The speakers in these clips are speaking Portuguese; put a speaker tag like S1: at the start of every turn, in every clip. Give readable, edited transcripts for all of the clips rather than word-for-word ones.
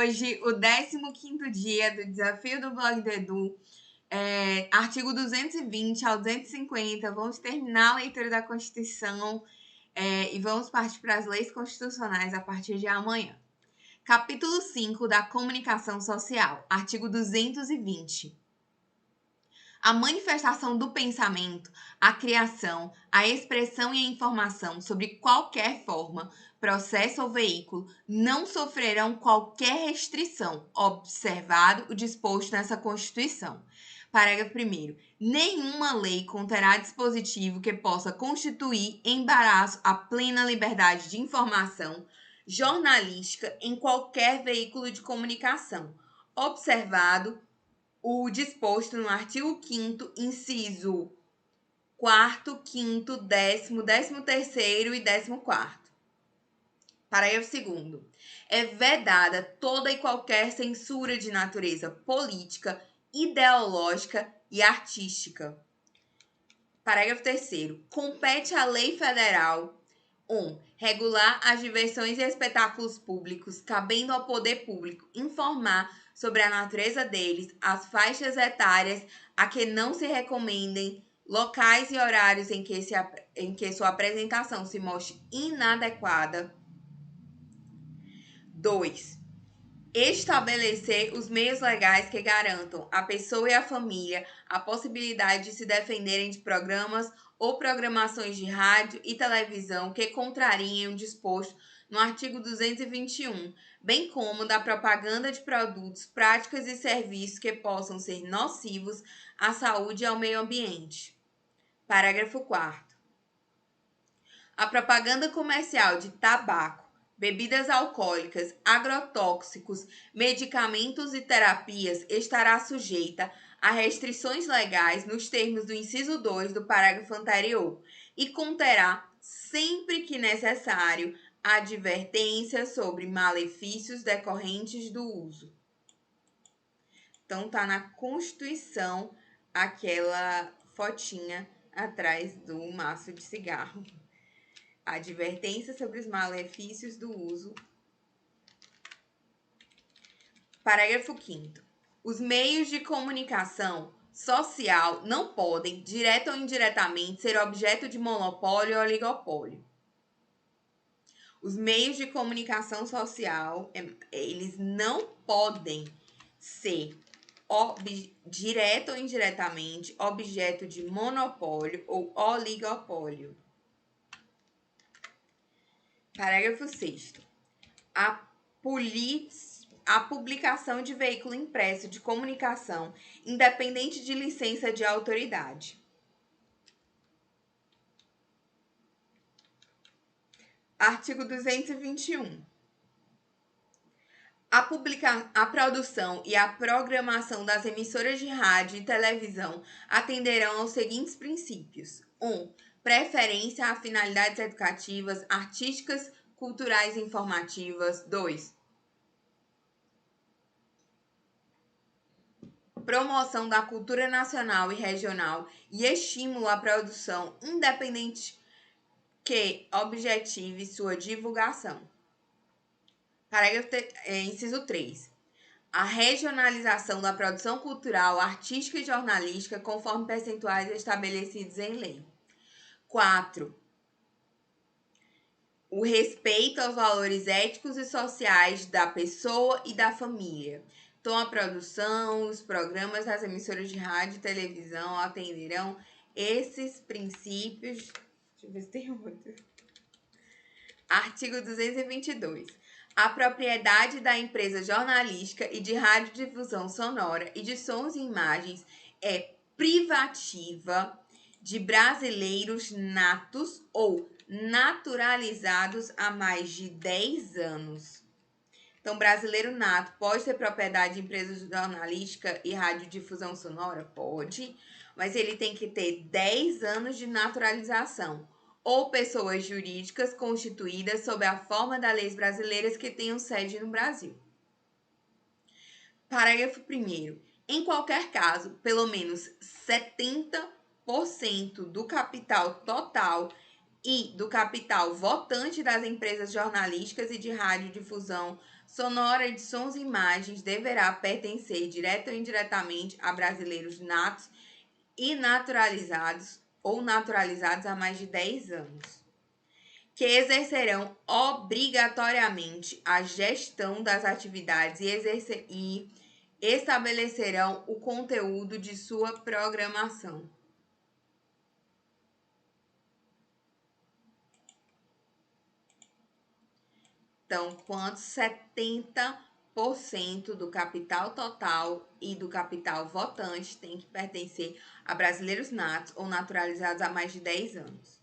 S1: hoje o 15º dia do desafio do blog do Edu. Artigo 220 ao 250, vamos terminar a leitura da Constituição e vamos partir para as leis constitucionais a partir de amanhã. Capítulo 5 da Comunicação Social, artigo 220. A manifestação do pensamento, a criação, a expressão e a informação sobre qualquer forma, processo ou veículo não sofrerão qualquer restrição, observado o disposto nessa Constituição. Parágrafo 1º. Nenhuma lei conterá dispositivo que possa constituir embaraço à plena liberdade de informação jornalística em qualquer veículo de comunicação, observado o disposto no artigo 5º, inciso 4º, 5º, 10º, 13º e 14º. Parágrafo 2º. É vedada toda e qualquer censura de natureza política, ideológica e artística. Parágrafo 3º. Compete à lei federal 1. Regular as diversões e espetáculos públicos, cabendo ao poder público informar sobre a natureza deles, as faixas etárias a que não se recomendem, locais e horários em que sua apresentação se mostre inadequada. 2. Estabelecer os meios legais que garantam à pessoa e à família a possibilidade de se defenderem de programas ou programações de rádio e televisão que contrariem o disposto no artigo 221, bem como da propaganda de produtos, práticas e serviços que possam ser nocivos à saúde e ao meio ambiente. Parágrafo 4º. A propaganda comercial de tabaco, bebidas alcoólicas, agrotóxicos, medicamentos e terapias estará sujeita a restrições legais nos termos do inciso 2 do parágrafo anterior e conterá, sempre que necessário, advertência sobre malefícios decorrentes do uso. Então tá na Constituição aquela fotinha atrás do maço de cigarro. Advertência sobre os malefícios do uso. Parágrafo 5º. Os meios de comunicação social não podem, direta ou indiretamente, ser objeto de monopólio ou oligopólio. Os meios de comunicação social, eles não podem ser, direta ou indiretamente, objeto de monopólio ou oligopólio. Parágrafo 6º. A publicação de veículo impresso de comunicação, independente de licença de autoridade. Artigo 221. A produção e a programação das emissoras de rádio e televisão atenderão aos seguintes princípios. 1. Preferência a finalidades educativas, artísticas, culturais e informativas. 2. Promoção da cultura nacional e regional e estímulo à produção independente que objetive sua divulgação. Parágrafo inciso 3. A regionalização da produção cultural, artística e jornalística conforme percentuais estabelecidos em lei. 4. O respeito aos valores éticos e sociais da pessoa e da família. Então, a produção, os programas das emissoras de rádio e televisão atenderão esses princípios. Deixa eu ver se tem outro. Artigo 222. A propriedade da empresa jornalística e de radiodifusão sonora e de sons e imagens é privativa de brasileiros natos ou naturalizados há mais de 10 anos. Então, brasileiro nato pode ter propriedade de empresa jornalística e radiodifusão sonora? Pode, mas ele tem que ter 10 anos de naturalização ou pessoas jurídicas constituídas sob a forma das leis brasileiras que tenham sede no Brasil. Parágrafo 1º. Em qualquer caso, pelo menos 70% do capital total e do capital votante das empresas jornalísticas e de radiodifusão sonora de sons e imagens deverá pertencer direta ou indiretamente a brasileiros natos e naturalizados ou naturalizados há mais de 10 anos, que exercerão obrigatoriamente a gestão das atividades e estabelecerão o conteúdo de sua programação. Então, quanto 70% do capital total e do capital votante tem que pertencer a brasileiros natos ou naturalizados há mais de 10 anos.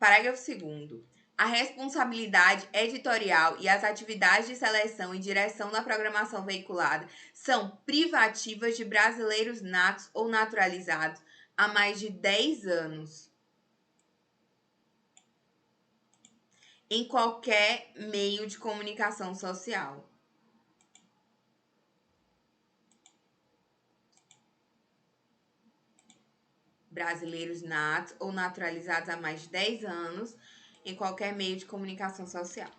S1: Parágrafo 2º. A responsabilidade editorial e as atividades de seleção e direção da programação veiculada são privativas de brasileiros natos ou naturalizados há mais de 10 anos, em qualquer meio de comunicação social. Brasileiros natos ou naturalizados há mais de 10 anos, em qualquer meio de comunicação social.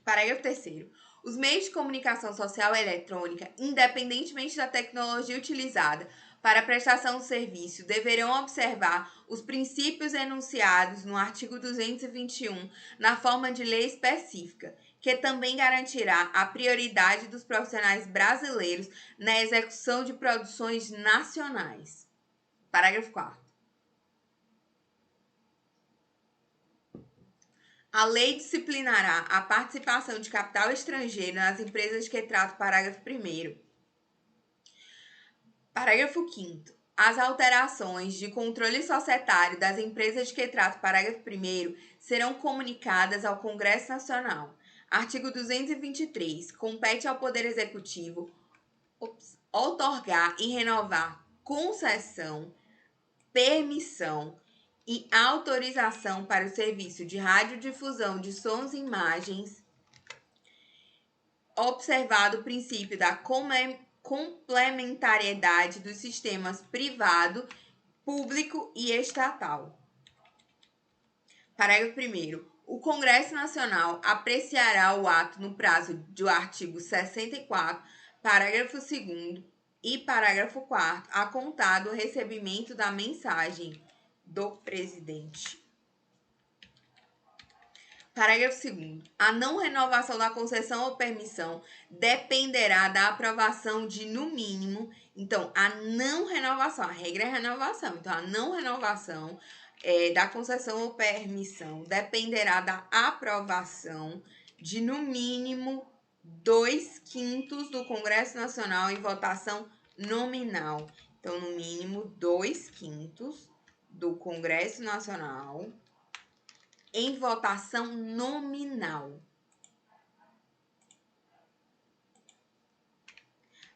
S1: Parágrafo 3º. Os meios de comunicação social eletrônica, independentemente da tecnologia utilizada para a prestação do serviço, deverão observar os princípios enunciados no artigo 221, na forma de lei específica, que também garantirá a prioridade dos profissionais brasileiros na execução de produções nacionais. Parágrafo 4º. A lei disciplinará a participação de capital estrangeiro nas empresas que trata o parágrafo 1º. Parágrafo 5º. As alterações de controle societário das empresas de que trata o parágrafo 1º serão comunicadas ao Congresso Nacional. Artigo 223. Compete ao Poder Executivo outorgar e renovar concessão, permissão e autorização para o serviço de radiodifusão de sons e imagens, observado o princípio da complementariedade dos sistemas privado, público e estatal. Parágrafo 1º. O Congresso Nacional apreciará o ato no prazo do artigo 64, parágrafo 2º e parágrafo 4º, a contar do recebimento da mensagem do presidente. Parágrafo 2º. A não renovação da concessão ou permissão dependerá da aprovação de, no mínimo, então, a não renovação, a regra é a renovação, então, a não renovação da concessão ou permissão dependerá da aprovação de, no mínimo, 2/5 do Congresso Nacional em votação nominal. Então, no mínimo, 2/5 do Congresso Nacional em votação nominal.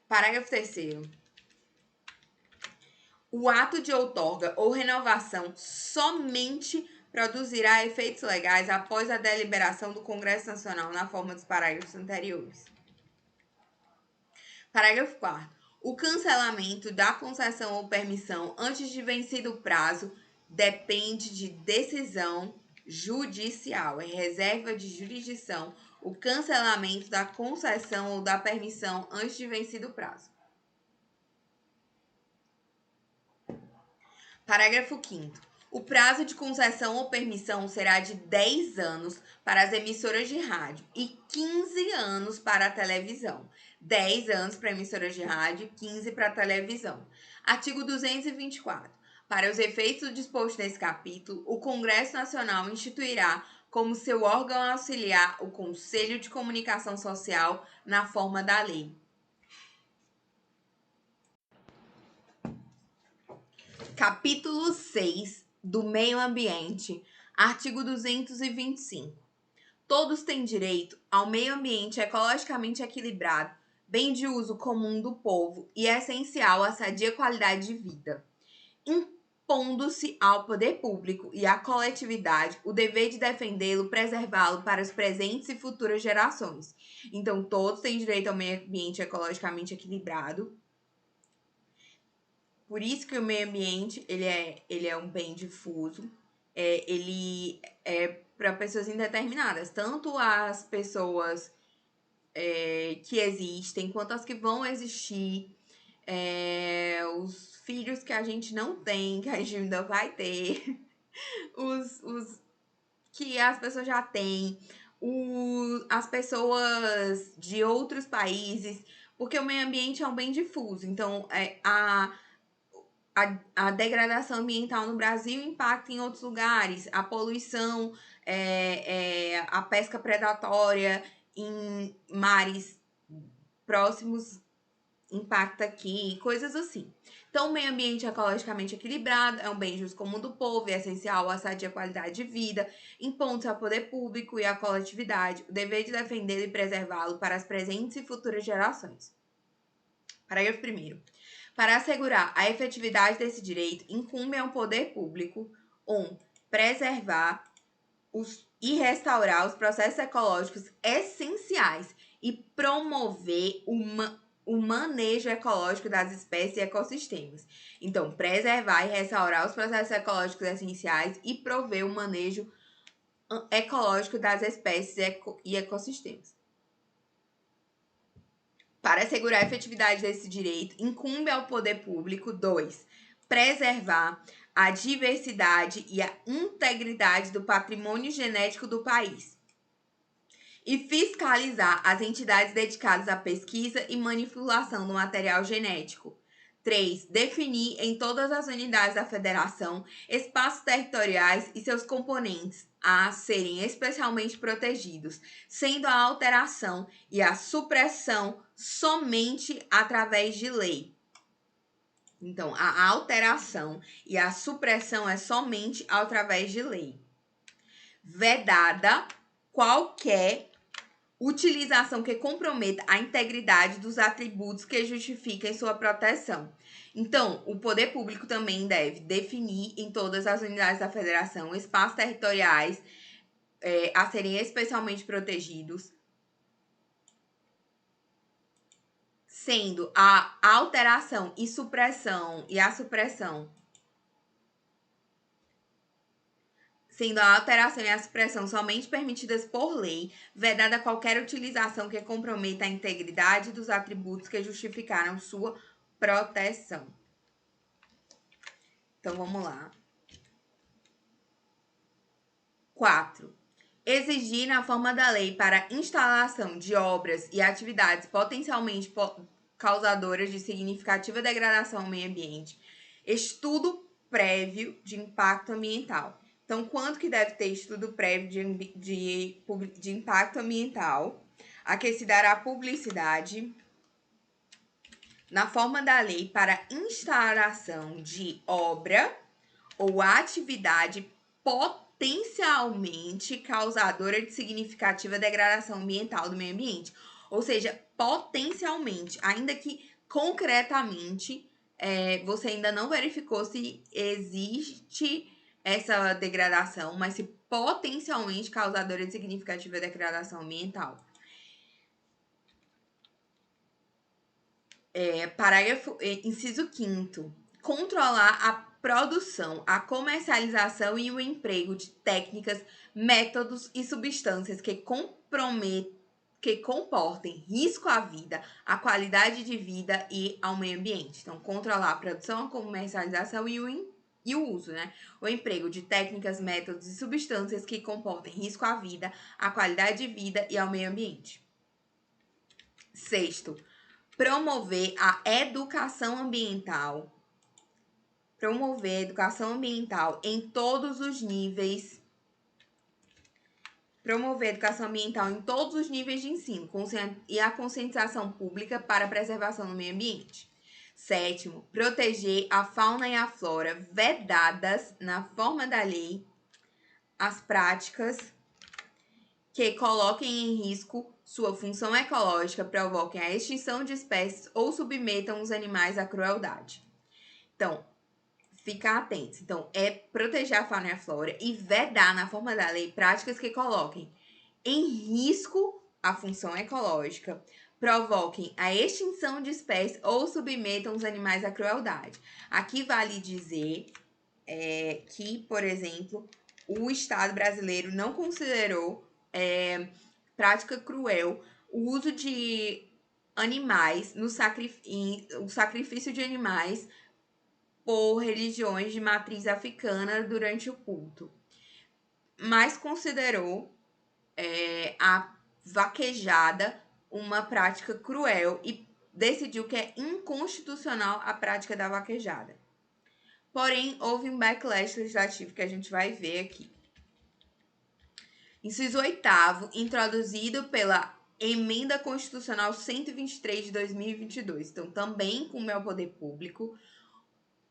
S1: Parágrafo 3º. O ato de outorga ou renovação somente produzirá efeitos legais após a deliberação do Congresso Nacional na forma dos parágrafos anteriores. Parágrafo 4º. O cancelamento da concessão ou permissão antes de vencido o prazo depende de decisão judicial. É reserva de jurisdição o cancelamento da concessão ou da permissão antes de vencido o prazo. Parágrafo 5º. O prazo de concessão ou permissão será de 10 anos para as emissoras de rádio e 15 anos para a televisão. 10 anos para emissoras de rádio e 15 para a televisão. Artigo 224. Para os efeitos do disposto nesse capítulo, o Congresso Nacional instituirá como seu órgão auxiliar o Conselho de Comunicação Social na forma da lei. Capítulo 6 do Meio Ambiente, artigo 225. Todos têm direito ao meio ambiente ecologicamente equilibrado, bem de uso comum do povo e essencial à sadia qualidade de vida, impondo-se ao poder público e à coletividade o dever de defendê-lo, preservá-lo para as presentes e futuras gerações. Então, todos têm direito ao meio ambiente ecologicamente equilibrado. Por isso que o meio ambiente ele é um bem difuso ele é para pessoas indeterminadas, tanto as pessoas que existem, quanto as que vão existir, os filhos que a gente não tem, que a gente ainda vai ter, os que as pessoas já têm, as pessoas de outros países, porque o meio ambiente é um bem difuso. Então, a degradação ambiental no Brasil impacta em outros lugares, a poluição, a pesca predatória em mares próximos impacta aqui, coisas assim. Então, o meio ambiente ecologicamente equilibrado é um bem justo comum do povo e é essencial à sadia qualidade de vida, impondo-se ao poder público e à coletividade o dever de defendê-lo e preservá-lo para as presentes e futuras gerações. Parágrafo 1º. Para assegurar a efetividade desse direito, incumbe ao poder público 1. Preservar e restaurar os processos ecológicos essenciais e promover o manejo ecológico das espécies e ecossistemas. Então, preservar e restaurar os processos ecológicos essenciais e prover o manejo ecológico das espécies e ecossistemas. Para assegurar a efetividade desse direito, incumbe ao poder público 2. Preservar a diversidade e a integridade do patrimônio genético do país e fiscalizar as entidades dedicadas à pesquisa e manipulação do material genético. 3. Definir em todas as unidades da federação espaços territoriais e seus componentes a serem especialmente protegidos, sendo a alteração e a supressão somente através de lei. Então, a alteração e a supressão é somente através de lei. Vedada qualquer utilização que comprometa a integridade dos atributos que justifiquem sua proteção. Então, o poder público também deve definir em todas as unidades da federação espaços territoriais a serem especialmente protegidos, sendo a alteração e a supressão somente permitidas por lei, vedada qualquer utilização que comprometa a integridade dos atributos que justificaram sua proteção. Então, vamos lá. 4. Exigir na forma da lei para instalação de obras e atividades potencialmente causadoras de significativa degradação ao meio ambiente, estudo prévio de impacto ambiental. Então, quanto que deve ter estudo prévio de impacto ambiental? A que se dará publicidade na forma da lei para instalação de obra ou atividade potencialmente causadora de significativa degradação ambiental do meio ambiente. Ou seja, potencialmente, ainda que concretamente você ainda não verificou se existe essa degradação, mas se potencialmente causadora de significativa degradação ambiental. Inciso 5º. Controlar a produção, a comercialização e o emprego de técnicas, métodos e substâncias que comportem risco à vida, à qualidade de vida e ao meio ambiente. Então, controlar a produção, a comercialização e o uso, né? O emprego de técnicas, métodos e substâncias que comportem risco à vida, à qualidade de vida e ao meio ambiente. 6º. Promover a educação ambiental. Promover a educação ambiental em todos os níveis. Promover a educação ambiental em todos os níveis de ensino e a conscientização pública para a preservação do meio ambiente. 7º, proteger a fauna e a flora, vedadas na forma da lei as práticas que coloquem em risco sua função ecológica, provoquem a extinção de espécies ou submetam os animais à crueldade. Então, ficar atentos. Então, é proteger a fauna e a flora e vedar na forma da lei práticas que coloquem em risco a função ecológica, provoquem a extinção de espécies ou submetam os animais à crueldade. Aqui vale dizer que, por exemplo, o Estado brasileiro não considerou prática cruel o uso de animais, o sacrifício de animais por religiões de matriz africana durante o culto, mas considerou a vaquejada uma prática cruel e decidiu que é inconstitucional a prática da vaquejada. Porém, houve um backlash legislativo que a gente vai ver aqui. Inciso 8º, introduzido pela Emenda Constitucional 123 de 2022. Então, também com o meu poder público,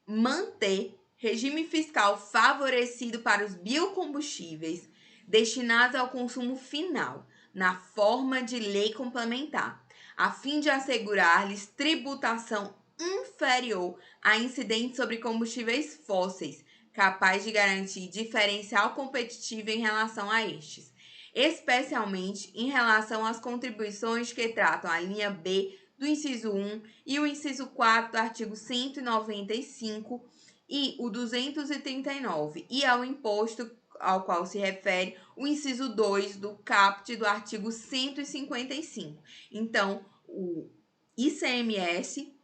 S1: manter regime fiscal favorecido para os biocombustíveis destinados ao consumo final, na forma de lei complementar, a fim de assegurar-lhes tributação inferior a incidentes sobre combustíveis fósseis, capaz de garantir diferencial competitivo em relação a estes, especialmente em relação às contribuições que tratam a linha B do inciso 1 e o inciso 4 do artigo 195 e o 239, e ao imposto ao qual se refere o inciso 2 do caput do artigo 155. Então, o ICMS,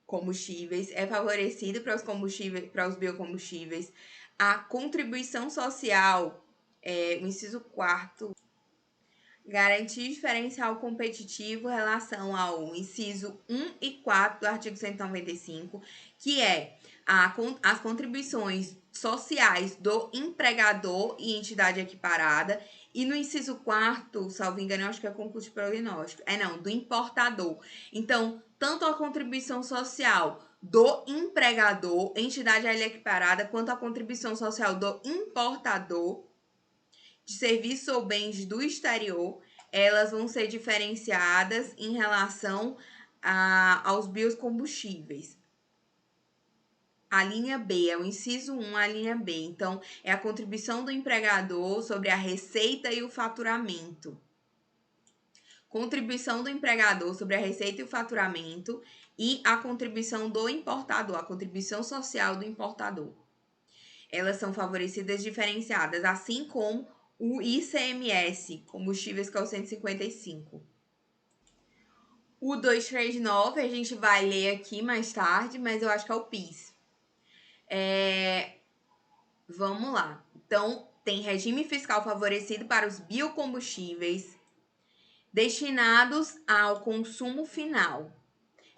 S1: combustíveis, é favorecido para os combustíveis, para os biocombustíveis. A contribuição social, o inciso 4º, garantir diferencial competitivo em relação ao inciso 1 e 4 do artigo 195, que é as contribuições sociais do empregador e entidade equiparada, e no inciso 4º, salvo engano, eu acho que é concurso de prognóstico, do importador. Então, tanto a contribuição social do empregador, entidade equiparada, quanto a contribuição social do importador de serviços ou bens do exterior, elas vão ser diferenciadas em relação aos biocombustíveis. A linha B é o inciso 1, a linha B. Então, é a contribuição do empregador sobre a receita e o faturamento. Contribuição do empregador sobre a receita e o faturamento e a contribuição do importador, a contribuição social do importador. Elas são favorecidas diferenciadas, assim como o ICMS, combustíveis, que é o 155. O 239 a gente vai ler aqui mais tarde, mas eu acho que é o PIS. Vamos lá. Então, tem regime fiscal favorecido para os biocombustíveis destinados ao consumo final.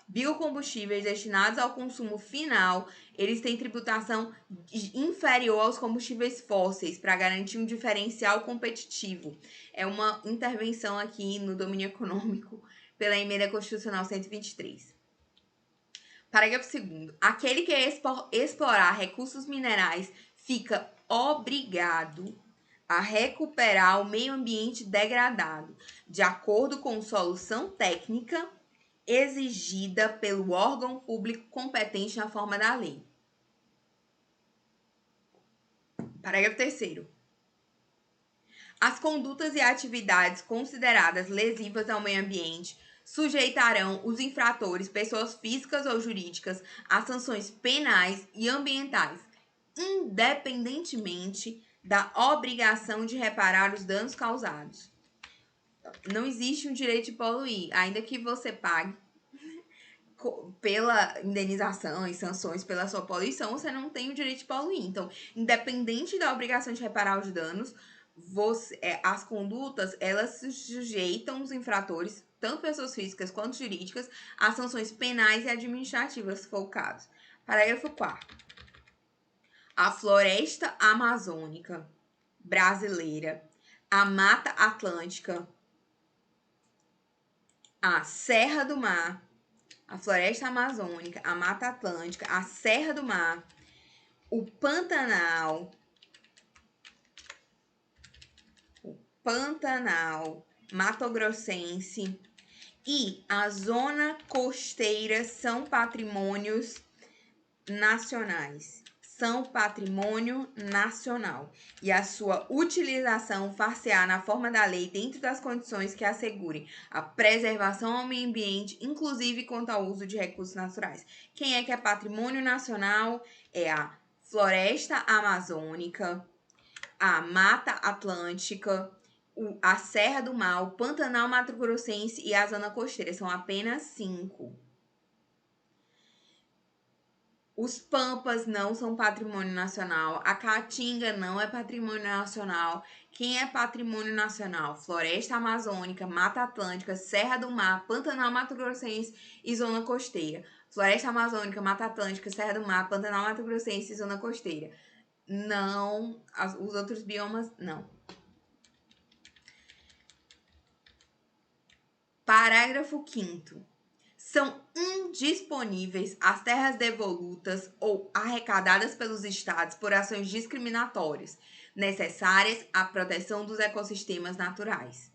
S1: Biocombustíveis destinados ao consumo final, eles têm tributação inferior aos combustíveis fósseis para garantir um diferencial competitivo. É uma intervenção aqui no domínio econômico pela Emenda Constitucional 123. Parágrafo 2º. Aquele que explorar recursos minerais fica obrigado a recuperar o meio ambiente degradado, de acordo com solução técnica exigida pelo órgão público competente na forma da lei. Parágrafo 3º. As condutas e atividades consideradas lesivas ao meio ambiente sujeitarão os infratores, pessoas físicas ou jurídicas, a sanções penais e ambientais, independentemente da obrigação de reparar os danos causados. Não existe um direito de poluir, ainda que você pague pela indenização e sanções pela sua poluição, você não tem o direito de poluir. Então, independente da obrigação de reparar os danos, as condutas, elas se sujeitam os infratores, tanto pessoas físicas quanto jurídicas, a sanções penais e administrativas, se for o caso. Parágrafo 4º. A floresta amazônica brasileira, a Mata Atlântica, a Serra do Mar, a Floresta Amazônica, a Mata Atlântica, a Serra do Mar, o Pantanal, Mato Grossense e a Zona Costeira são patrimônios nacionais. São patrimônio nacional e a sua utilização far-se-á na forma da lei dentro das condições que assegurem a preservação ao meio ambiente, inclusive quanto ao uso de recursos naturais. Quem é que é patrimônio nacional? É a floresta amazônica, a Mata Atlântica, a Serra do Mar, o Pantanal Mato Grossense e a Zona Costeira. São apenas 5. Os Pampas não são patrimônio nacional. A Caatinga não é patrimônio nacional. Quem é patrimônio nacional? Floresta Amazônica, Mata Atlântica, Serra do Mar, Pantanal Mato Grossense e Zona Costeira. Floresta Amazônica, Mata Atlântica, Serra do Mar, Pantanal Mato Grossense e Zona Costeira. Não, os outros biomas, não. Parágrafo 5º. São indisponíveis as terras devolutas ou arrecadadas pelos estados por ações discriminatórias, necessárias à proteção dos ecossistemas naturais.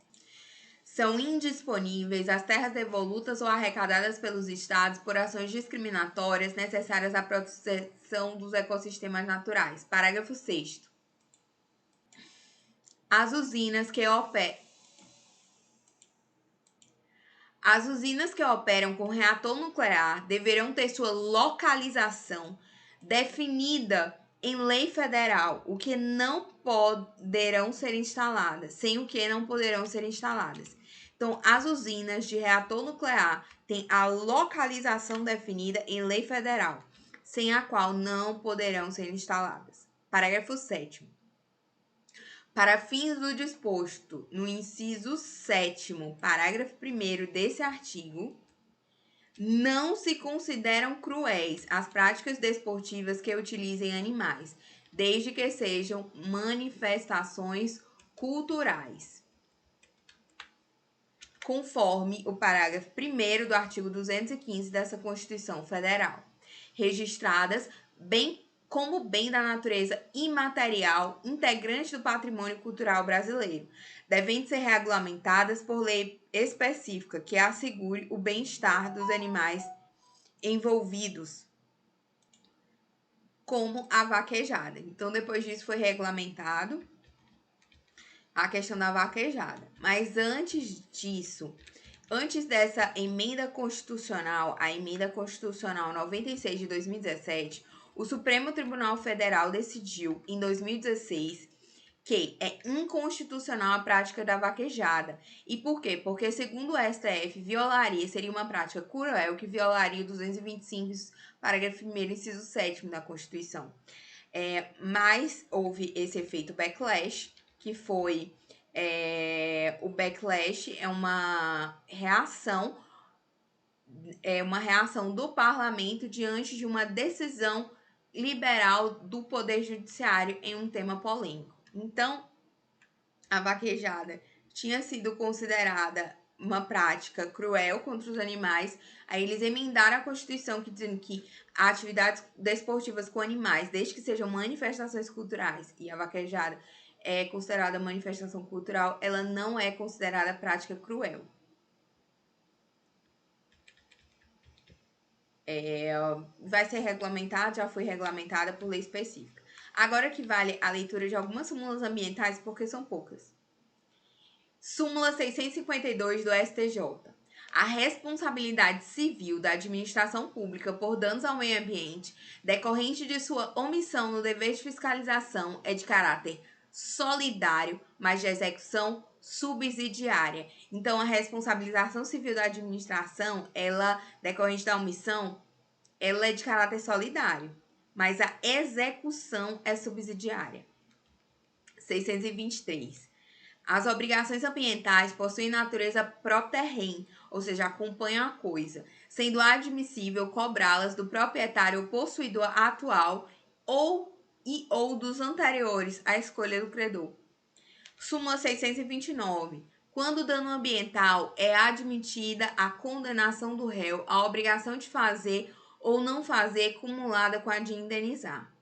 S1: São indisponíveis as terras devolutas ou arrecadadas pelos estados por ações discriminatórias necessárias à proteção dos ecossistemas naturais. Parágrafo 6º. As usinas que operam com reator nuclear deverão ter sua localização definida em lei federal, o que não poderão ser instaladas, sem o que não poderão ser instaladas. Então, as usinas de reator nuclear têm a localização definida em lei federal, sem a qual não poderão ser instaladas. Parágrafo 7º. Para fins do disposto no inciso 7º, parágrafo 1º desse artigo, não se consideram cruéis as práticas desportivas que utilizem animais, desde que sejam manifestações culturais, conforme o parágrafo 1º do artigo 215 dessa Constituição Federal, registradas como bem da natureza imaterial, integrante do patrimônio cultural brasileiro, devendo ser regulamentadas por lei específica que assegure o bem-estar dos animais envolvidos, como a vaquejada. Então, depois disso foi regulamentado a questão da vaquejada. Mas antes disso, antes dessa emenda constitucional, a emenda constitucional 96 de 2017, o Supremo Tribunal Federal decidiu, em 2016, que é inconstitucional a prática da vaquejada. E por quê? Porque, segundo o STF, seria uma prática cruel que violaria o 225, parágrafo 1º, inciso 7º da Constituição. Mas houve esse efeito backlash, que foi o backlash é uma reação do parlamento diante de uma decisão liberal do Poder Judiciário em um tema polêmico. Então, a vaquejada tinha sido considerada uma prática cruel contra os animais. Aí eles emendaram a Constituição dizendo que atividades desportivas com animais, desde que sejam manifestações culturais, e a vaquejada é considerada manifestação cultural, ela não é considerada prática cruel. Vai ser regulamentada, já foi regulamentada por lei específica. Agora que vale a leitura de algumas súmulas ambientais, porque são poucas. Súmula 652 do STJ. A responsabilidade civil da administração pública por danos ao meio ambiente, decorrente de sua omissão no dever de fiscalização, é de caráter solidário, mas de execução subsidiária. Então, a responsabilização civil da administração, ela, decorrente da omissão, ela é de caráter solidário, mas a execução é subsidiária. 623. As obrigações ambientais possuem natureza pró-terrem, ou seja, acompanham a coisa, sendo admissível cobrá-las do proprietário ou possuidor atual ou dos anteriores à escolha do credor. Súmula 629. Quando o dano ambiental é admitida a condenação do réu, a obrigação de fazer ou não fazer cumulada com a de indenizar.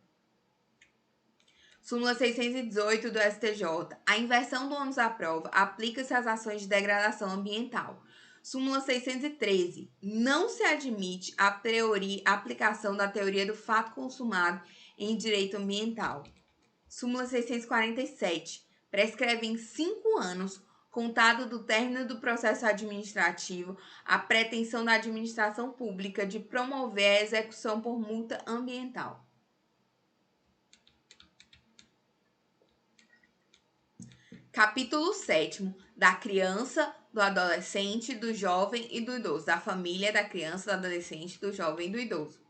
S1: Súmula 618 do STJ. A inversão do ônus da prova aplica-se às ações de degradação ambiental. Súmula 613. Não se admite a priori a aplicação da teoria do fato consumado em direito ambiental. Súmula 647. Prescreve em 5 anos, contado do término do processo administrativo, a pretensão da administração pública de promover a execução por multa ambiental. Capítulo 7º, da criança, do adolescente, do jovem e do idoso. Da família, da criança, do adolescente, do jovem e do idoso.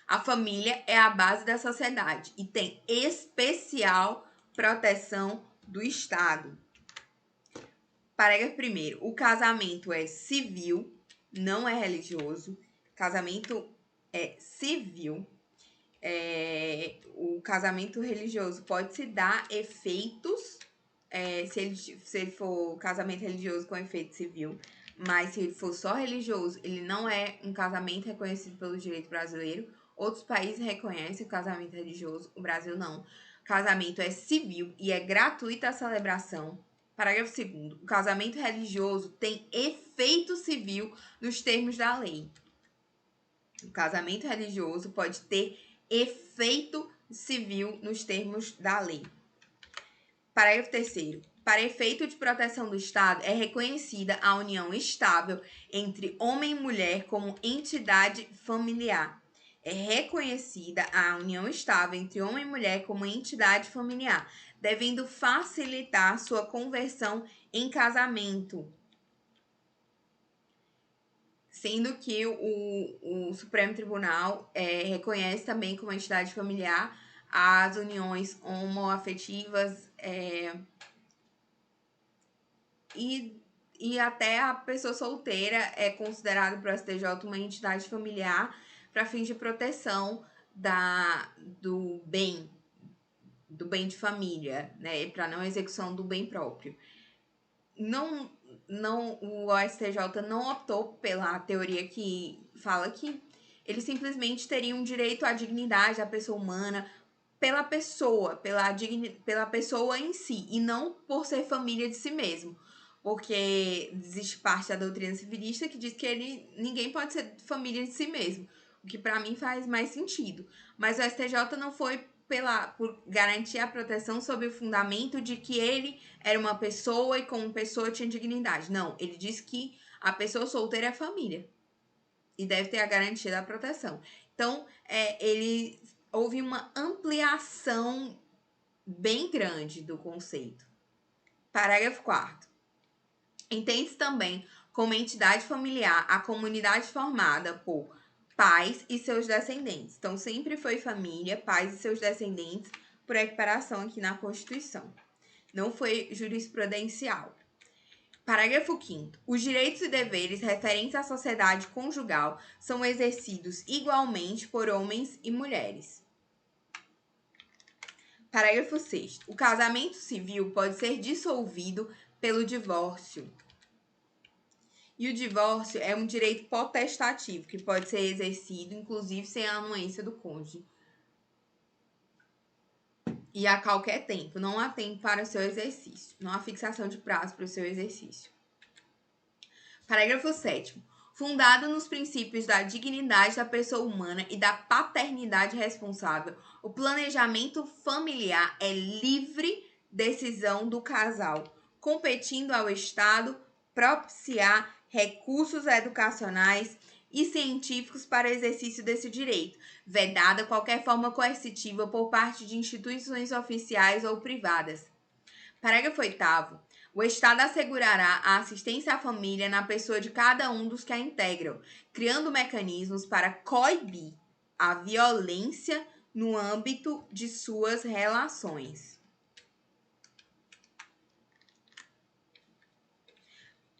S1: A família é a base da sociedade e tem especial proteção do Estado. Parágrafo 1º. O casamento é civil, não é religioso. Casamento é civil. O casamento religioso pode se dar efeitos, se ele for casamento religioso com efeito civil, mas se ele for só religioso, ele não é um casamento reconhecido pelo direito brasileiro. Outros países reconhecem o casamento religioso, o Brasil não. O casamento é civil e é gratuita a celebração. Parágrafo 2º. O casamento religioso tem efeito civil nos termos da lei. O casamento religioso pode ter efeito civil nos termos da lei. Parágrafo 3º. Para efeito de proteção do Estado, é reconhecida a união estável entre homem e mulher como entidade familiar. É reconhecida a união estável entre homem e mulher como entidade familiar, devendo facilitar sua conversão em casamento. Sendo que o Supremo Tribunal reconhece também como entidade familiar as uniões homoafetivas e até a pessoa solteira é considerada pelo STJ uma entidade familiar para fins de proteção do bem de família, né, para não execução do bem próprio. O STJ não optou pela teoria que fala que eles simplesmente teriam direito à dignidade da pessoa humana pela pessoa em si, e não por ser família de si mesmo. Porque existe parte da doutrina civilista que diz que ninguém pode ser família de si mesmo, o que para mim faz mais sentido. Mas o STJ não foi por garantir a proteção sob o fundamento de que ele era uma pessoa e como pessoa tinha dignidade. Não, ele diz que a pessoa solteira é família e deve ter a garantia da proteção. Então, houve uma ampliação bem grande do conceito. Parágrafo 4º. Entende-se também como entidade familiar a comunidade formada por pais e seus descendentes. Então, sempre foi família, pais e seus descendentes, por equiparação aqui na Constituição. Não foi jurisprudencial. Parágrafo 5º. Os direitos e deveres referentes à sociedade conjugal são exercidos igualmente por homens e mulheres. Parágrafo 6º. O casamento civil pode ser dissolvido pelo divórcio. E o divórcio é um direito potestativo que pode ser exercido, inclusive, sem a anuência do cônjuge. E a qualquer tempo. Não há tempo para o seu exercício. Não há fixação de prazo para o seu exercício. Parágrafo 7º. Fundado nos princípios da dignidade da pessoa humana e da paternidade responsável, o planejamento familiar é livre decisão do casal, competindo ao Estado propiciar recursos educacionais e científicos para o exercício desse direito, vedada qualquer forma coercitiva por parte de instituições oficiais ou privadas. Parágrafo 8º. O Estado assegurará a assistência à família na pessoa de cada um dos que a integram, criando mecanismos para coibir a violência no âmbito de suas relações.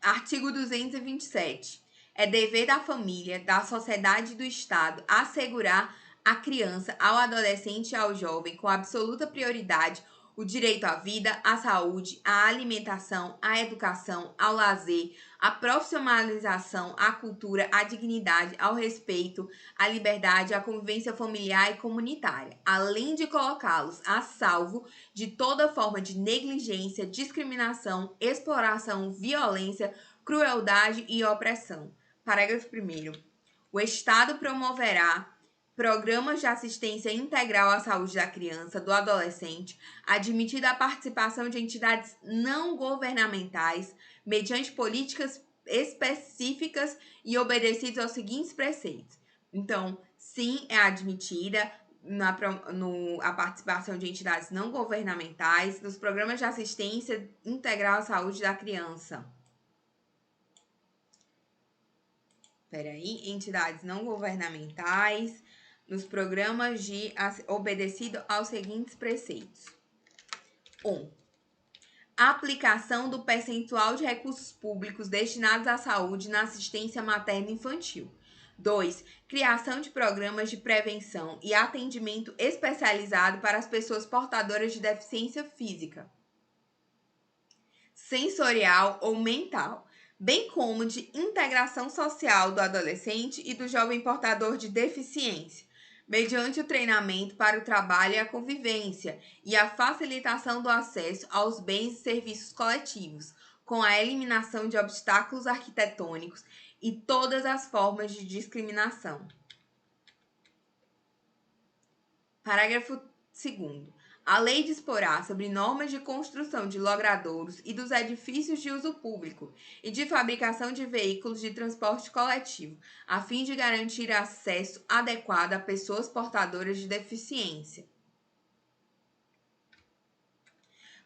S1: Artigo 227. É dever da família, da sociedade e do Estado assegurar à criança, ao adolescente e ao jovem, com absoluta prioridade, o direito à vida, à saúde, à alimentação, à educação, ao lazer, à profissionalização, à cultura, à dignidade, ao respeito, à liberdade, à convivência familiar e comunitária, além de colocá-los a salvo de toda forma de negligência, discriminação, exploração, violência, crueldade e opressão. Parágrafo 1º. O Estado promoverá programas de assistência integral à saúde da criança, do adolescente, admitida a participação de entidades não governamentais, mediante políticas específicas e obedecidos aos seguintes preceitos. Então, sim, é admitida, a participação de entidades não governamentais nos programas de assistência integral à saúde da criança. Entidades não governamentais nos programas de obedecido aos seguintes preceitos. 1. Aplicação do percentual de recursos públicos destinados à saúde na assistência materno-infantil. 2. Criação de programas de prevenção e atendimento especializado para as pessoas portadoras de deficiência física, sensorial ou mental, bem como de integração social do adolescente e do jovem portador de deficiência, mediante o treinamento para o trabalho e a convivência e a facilitação do acesso aos bens e serviços coletivos, com a eliminação de obstáculos arquitetônicos e todas as formas de discriminação. Parágrafo 2º. A lei disporá sobre normas de construção de logradouros e dos edifícios de uso público e de fabricação de veículos de transporte coletivo, a fim de garantir acesso adequado a pessoas portadoras de deficiência.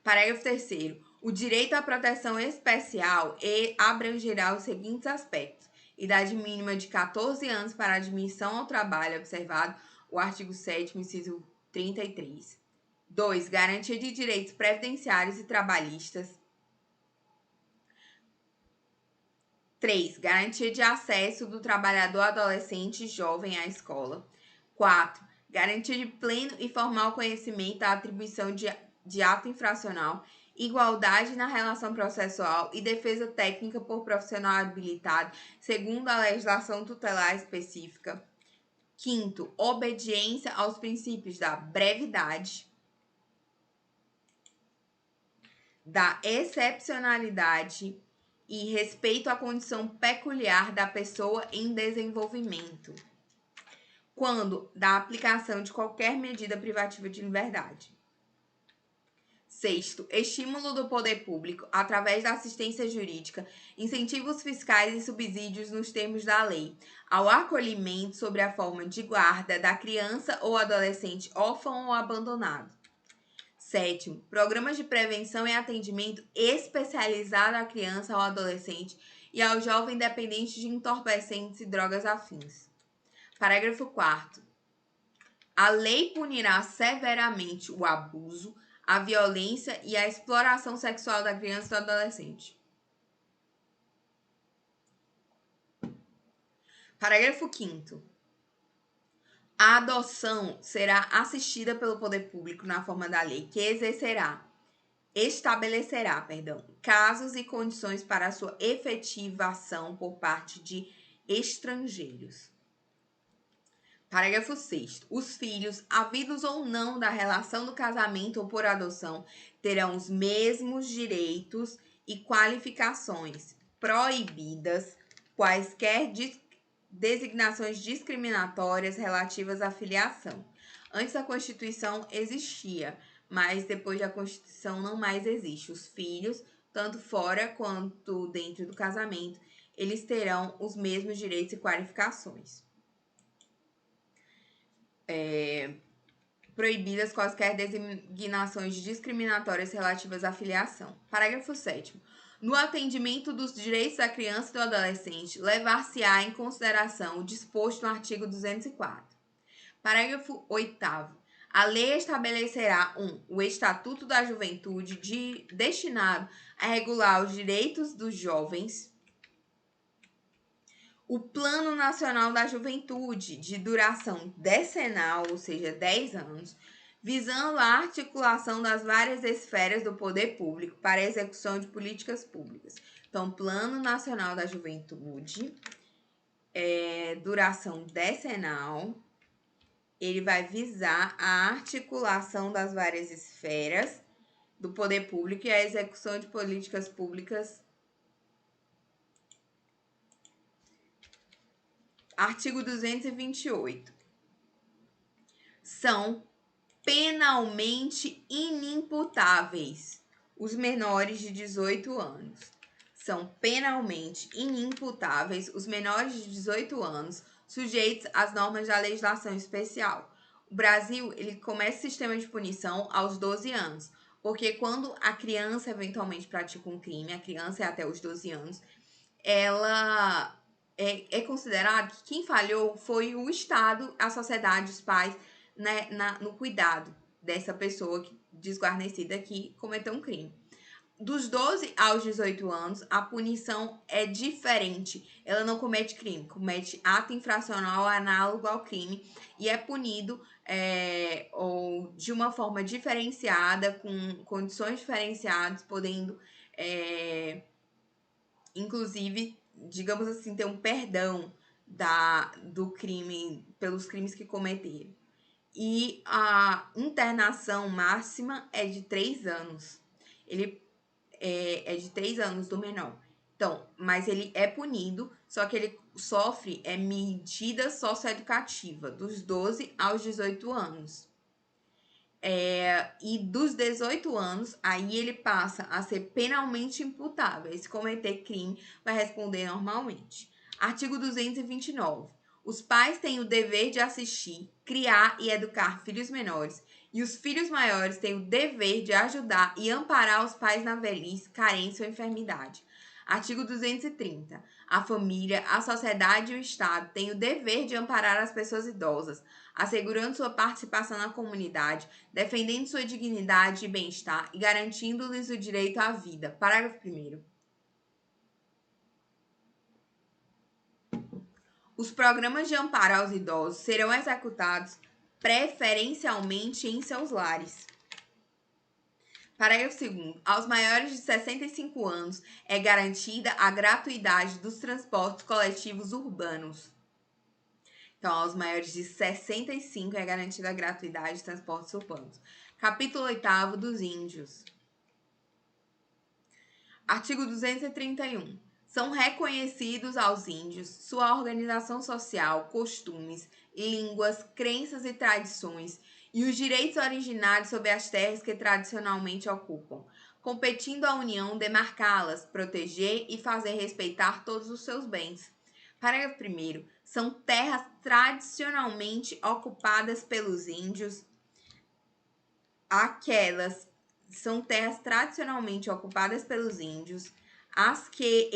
S1: Parágrafo 3º. O direito à proteção especial abrangerá os seguintes aspectos: idade mínima de 14 anos para admissão ao trabalho, observado o artigo 7º, inciso 33. 2. Garantia de direitos previdenciários e trabalhistas. 3. Garantia de acesso do trabalhador adolescente e jovem à escola. 4. Garantia de pleno e formal conhecimento da atribuição de ato infracional, igualdade na relação processual e defesa técnica por profissional habilitado, segundo a legislação tutelar específica. 5. Obediência aos princípios da brevidade, da excepcionalidade e respeito à condição peculiar da pessoa em desenvolvimento, quando da aplicação de qualquer medida privativa de liberdade. 6. Estímulo do poder público, através da assistência jurídica, incentivos fiscais e subsídios nos termos da lei, ao acolhimento sob a forma de guarda da criança ou adolescente órfão ou abandonado. 7. Programas de prevenção e atendimento especializado à criança ou adolescente e ao jovem dependente de entorpecentes e drogas afins. Parágrafo 4º. A lei punirá severamente o abuso, a violência e a exploração sexual da criança e do adolescente. Parágrafo 5º. A adoção será assistida pelo poder público na forma da lei, que estabelecerá casos e condições para a sua efetivação por parte de estrangeiros. Parágrafo 6º. Os filhos, havidos ou não da relação do casamento ou por adoção, terão os mesmos direitos e qualificações, proibidas quaisquer designações discriminatórias relativas à filiação. Antes da Constituição existia, mas depois da Constituição não mais existe. Os filhos, tanto fora quanto dentro do casamento, eles terão os mesmos direitos e qualificações. Proibidas quaisquer designações discriminatórias relativas à filiação. Parágrafo 7º. No atendimento dos direitos da criança e do adolescente, levar-se-á em consideração o disposto no artigo 204. Parágrafo 8º. A lei estabelecerá o Estatuto da Juventude destinado a regular os direitos dos jovens, o Plano Nacional da Juventude, de duração decenal, ou seja, 10 anos, visando a articulação das várias esferas do poder público para a execução de políticas públicas. Então, Plano Nacional da Juventude, duração decenal, ele vai visar a articulação das várias esferas do poder público e a execução de políticas públicas. Artigo 228. São penalmente inimputáveis os menores de 18 anos. São penalmente inimputáveis os menores de 18 anos sujeitos às normas da legislação especial. O Brasil, ele começa o sistema de punição aos 12 anos, porque quando a criança eventualmente pratica um crime, a criança é até os 12 anos, ela é considerado que quem falhou foi o Estado, a sociedade, os pais, né, no cuidado dessa pessoa desguarnecida que cometeu um crime. Dos 12 aos 18 anos, a punição é diferente. Ela não comete crime, comete ato infracional análogo ao crime e é punido ou de uma forma diferenciada, com condições diferenciadas, podendo, inclusive, digamos assim, ter um perdão do crime, pelos crimes que cometeram. E a internação máxima é de 3 anos. Ele é de 3 anos do menor. Então, mas ele é punido, só que ele sofre medida socioeducativa dos 12 aos 18 anos. E dos 18 anos, aí ele passa a ser penalmente imputável. E se cometer crime, vai responder normalmente. Artigo 229. Os pais têm o dever de assistir, criar e educar filhos menores, e os filhos maiores têm o dever de ajudar e amparar os pais na velhice, carência ou enfermidade. Artigo 230. A família, a sociedade e o Estado têm o dever de amparar as pessoas idosas, assegurando sua participação na comunidade, defendendo sua dignidade e bem-estar e garantindo-lhes o direito à vida. Parágrafo 1º. Os programas de amparo aos idosos serão executados preferencialmente em seus lares. Parágrafo 2º. Aos maiores de 65 anos é garantida a gratuidade dos transportes coletivos urbanos. Então, aos maiores de 65 é garantida a gratuidade de transportes urbanos. Capítulo 8º dos Índios. Artigo 231. São reconhecidos aos índios sua organização social, costumes, línguas, crenças e tradições e os direitos originários sobre as terras que tradicionalmente ocupam, competindo à União demarcá-las, proteger e fazer respeitar todos os seus bens. Parágrafo 1º. São terras tradicionalmente ocupadas pelos índios, aquelas são terras tradicionalmente ocupadas pelos índios, as que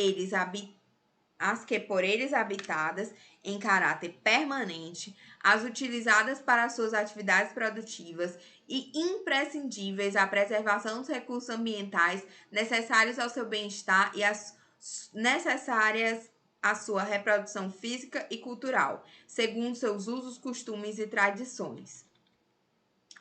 S1: por eles habitadas em caráter permanente, as utilizadas para suas atividades produtivas e imprescindíveis à preservação dos recursos ambientais necessários ao seu bem-estar e as necessárias à sua reprodução física e cultural, segundo seus usos, costumes e tradições.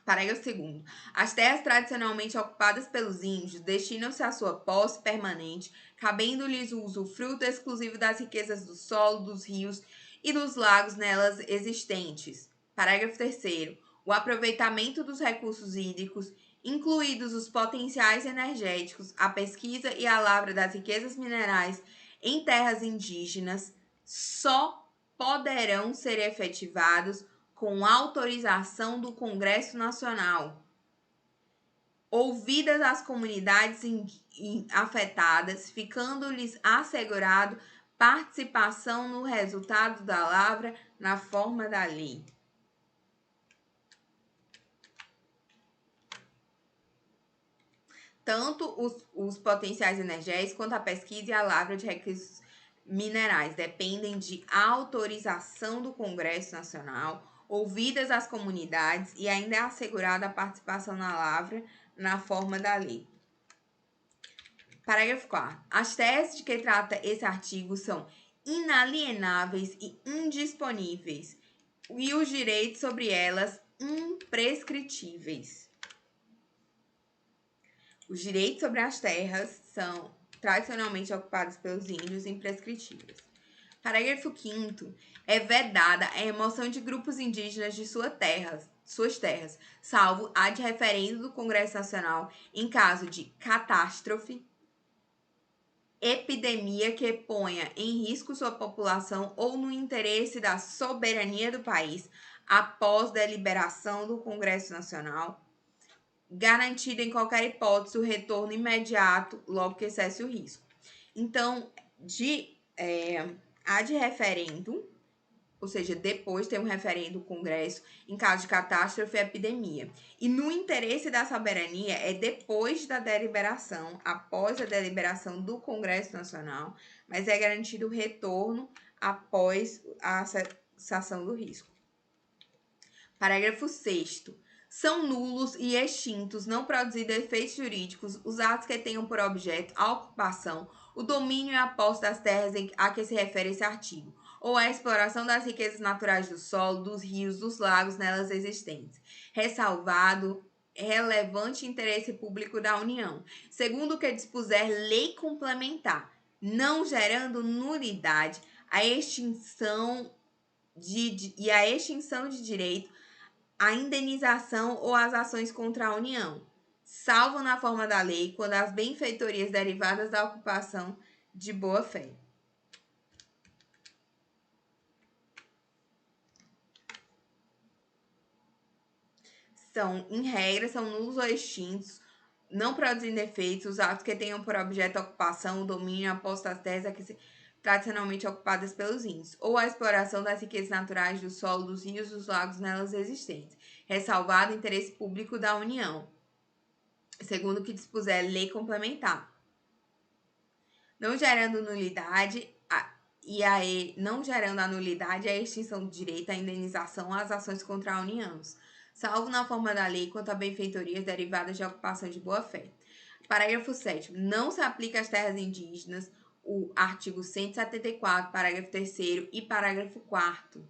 S1: Parágrafo 2º. As terras tradicionalmente ocupadas pelos índios destinam-se à sua posse permanente, cabendo-lhes o usufruto exclusivo das riquezas do solo, dos rios e dos lagos nelas existentes. Parágrafo 3º. O aproveitamento dos recursos hídricos, incluídos os potenciais energéticos, a pesquisa e a lavra das riquezas minerais em terras indígenas, só poderão ser efetivados com autorização do Congresso Nacional, ouvidas as comunidades afetadas, ficando-lhes assegurado participação no resultado da lavra na forma da lei. Tanto os potenciais energéticos quanto a pesquisa e a lavra de recursos minerais dependem de autorização do Congresso Nacional, ouvidas as comunidades e ainda é assegurada a participação na lavra na forma da lei. Parágrafo 4º. As terras de que trata esse artigo são inalienáveis e indisponíveis, e os direitos sobre elas imprescritíveis. Os direitos sobre as terras são tradicionalmente ocupados pelos índios imprescritíveis. Parágrafo 5º. É vedada a remoção de grupos indígenas de suas terras, salvo ad referendo do Congresso Nacional em caso de catástrofe, epidemia que ponha em risco sua população ou no interesse da soberania do país, após deliberação do Congresso Nacional, garantido em qualquer hipótese o retorno imediato logo que cesse o risco. Então, ad referendum, ou seja, depois tem um referendo do Congresso em caso de catástrofe e epidemia. E no interesse da soberania é depois da deliberação, após a deliberação do Congresso Nacional, mas é garantido o retorno após a cessação do risco. Parágrafo 6º. São nulos e extintos, não produzindo efeitos jurídicos, os atos que tenham por objeto a ocupação, o domínio e a posse das terras a que se refere esse artigo, ou a exploração das riquezas naturais do solo, dos rios, dos lagos nelas existentes, ressalvado relevante interesse público da União, segundo o que dispuser lei complementar, não gerando nulidade, a extinção de direito a indenização ou as ações contra a União, salvo na forma da lei, quando as benfeitorias derivadas da ocupação de boa-fé. Em regra, são nulos ou extintos, não produzindo efeitos, os atos que tenham por objeto a ocupação, o domínio, a posse das terras tradicionalmente ocupadas pelos índios, ou a exploração das riquezas naturais do solo, dos rios, dos lagos nelas existentes, ressalvado o interesse público da União, segundo o que dispuser lei complementar, não gerando nulidade não gerando a nulidade a extinção do direito à indenização às ações contra a União, salvo na forma da lei quanto a benfeitorias derivadas de ocupação de boa-fé. Parágrafo 7º. Não se aplica às terras indígenas o artigo 174, parágrafo 3º e parágrafo 4º.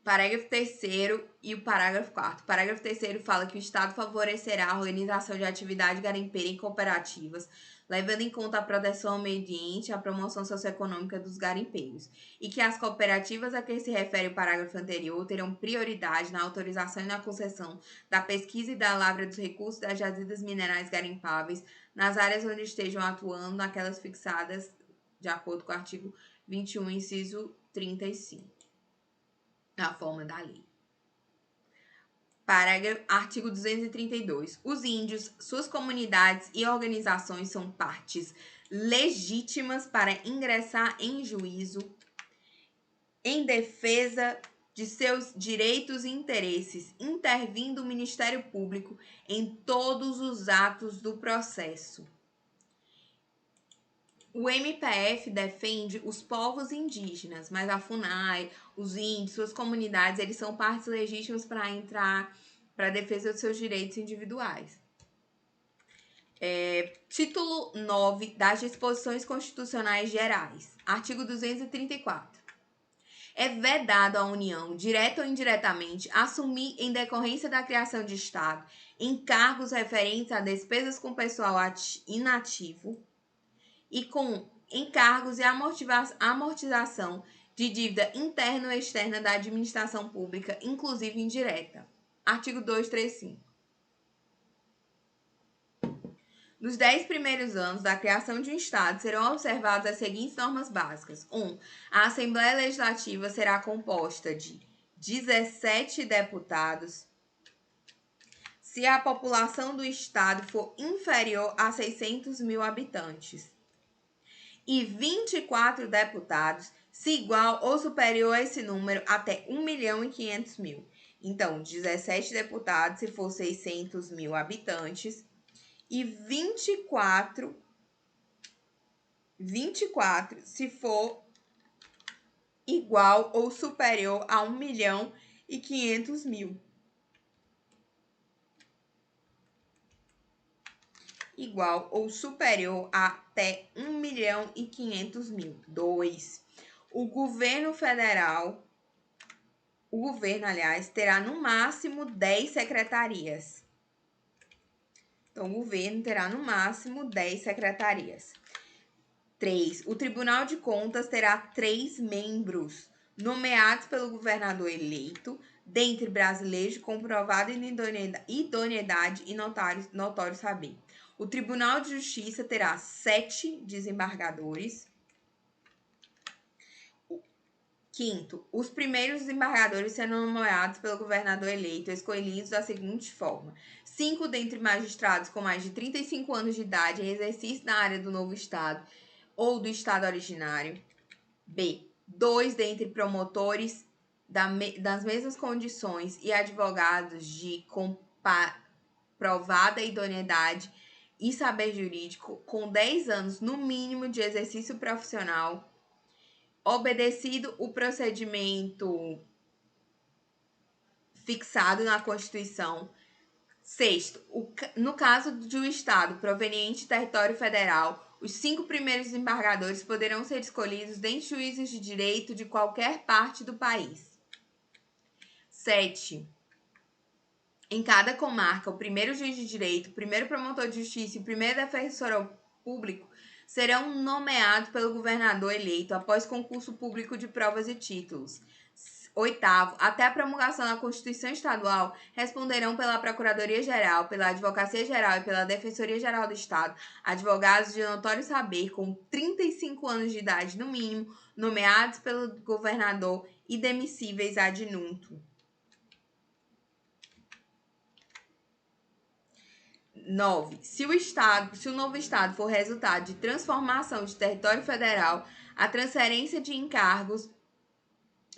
S1: Parágrafo 3º e o parágrafo 4º. Parágrafo 3º fala que o Estado favorecerá a organização de atividade garimpeira em cooperativas, levando em conta a proteção ao meio ambiente e a promoção socioeconômica dos garimpeiros, e que as cooperativas a que se refere o parágrafo anterior terão prioridade na autorização e na concessão da pesquisa e da lavra dos recursos das jazidas minerais garimpáveis nas áreas onde estejam atuando naquelas fixadas de acordo com o artigo 21, inciso 35, na forma da lei. Artigo 232. Os índios, suas comunidades e organizações são partes legítimas para ingressar em juízo em defesa de seus direitos e interesses, intervindo o Ministério Público em todos os atos do processo. O MPF defende os povos indígenas, mas a FUNAI, os índios, suas comunidades, eles são partes legítimas para entrar para a defesa dos seus direitos individuais. Título 9 das Disposições Constitucionais Gerais. Artigo 234. É vedado à União, direta ou indiretamente, assumir, em decorrência da criação de Estado, encargos referentes a despesas com pessoal inativo e com encargos e amortização de dívida interna ou externa da administração pública, inclusive indireta. Artigo 235. Nos 10 primeiros anos da criação de um Estado, serão observadas as seguintes normas básicas. 1. A Assembleia Legislativa será composta de 17 deputados, se a população do Estado for inferior a 600 mil habitantes, e 24 deputados, se igual ou superior a esse número, até 1.500.000. Então, 17 deputados se for 600 mil habitantes e 24 se for igual ou superior a 1.500.000. Igual ou superior a até 1.500.000. 2. O governo, terá no máximo 10 secretarias. Então, o governo terá no máximo 10 secretarias. 3. O Tribunal de Contas terá 3 membros, nomeados pelo governador eleito, dentre brasileiros de comprovada idoneidade e notório saber. O Tribunal de Justiça terá 7 desembargadores. 5. Os primeiros desembargadores serão nomeados pelo governador eleito, escolhidos da seguinte forma: 5 dentre magistrados com mais de 35 anos de idade em exercício na área do novo Estado ou do Estado originário. B. 2 dentre promotores das mesmas condições e advogados de comprovada idoneidade e saber jurídico com 10 anos no mínimo de exercício profissional, obedecido o procedimento fixado na Constituição. Sexto, no caso de um Estado proveniente do território federal, os 5 primeiros desembargadores poderão ser escolhidos dentre juízes de direito de qualquer parte do país. 7. Em cada comarca, o primeiro juiz de direito, o primeiro promotor de justiça e o primeiro defensor público serão nomeados pelo governador eleito após concurso público de provas e títulos. 8. Até a promulgação da Constituição Estadual, responderão pela Procuradoria-Geral, pela Advocacia-Geral e pela Defensoria-Geral do Estado, advogados de notório saber com 35 anos de idade no mínimo, nomeados pelo governador e demissíveis ad nutum. 9. Se o novo Estado for resultado de transformação de território federal, a transferência de encargos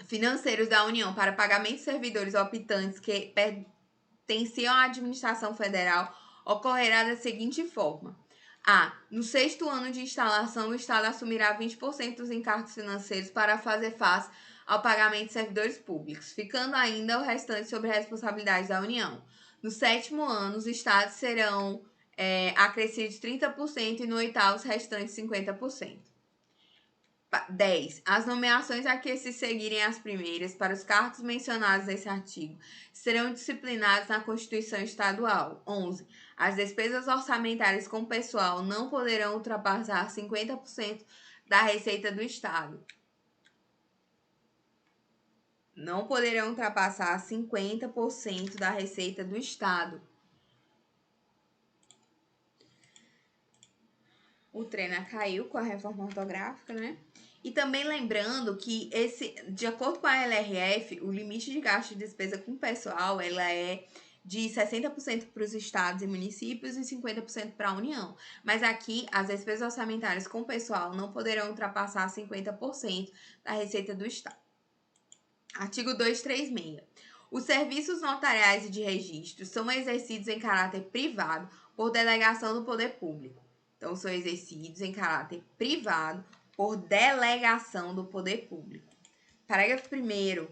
S1: financeiros da União para pagamento de servidores optantes que pertenciam à administração federal ocorrerá da seguinte forma. A. No 6º ano de instalação, o Estado assumirá 20% dos encargos financeiros para fazer face ao pagamento de servidores públicos, ficando ainda o restante sob a responsabilidade da União. No 7º ano, os estados serão acrescidos 30% e no 8º os restantes 50%. 10. As nomeações a que se seguirem as primeiras para os cargos mencionados nesse artigo serão disciplinadas na Constituição Estadual. 11. As despesas orçamentárias com pessoal não poderão ultrapassar 50% da receita do Estado. Não poderão ultrapassar 50% da receita do Estado. O Trena caiu com a reforma ortográfica, né? E também lembrando que de acordo com a LRF, o limite de gasto de despesa com pessoal, ela é de 60% para os estados e municípios e 50% para a União. Mas aqui, as despesas orçamentárias com pessoal não poderão ultrapassar 50% da receita do Estado. Artigo 236. Os serviços notariais e de registro são exercidos em caráter privado por delegação do poder público. Então, são exercidos em caráter privado por delegação do poder público. Parágrafo 1º.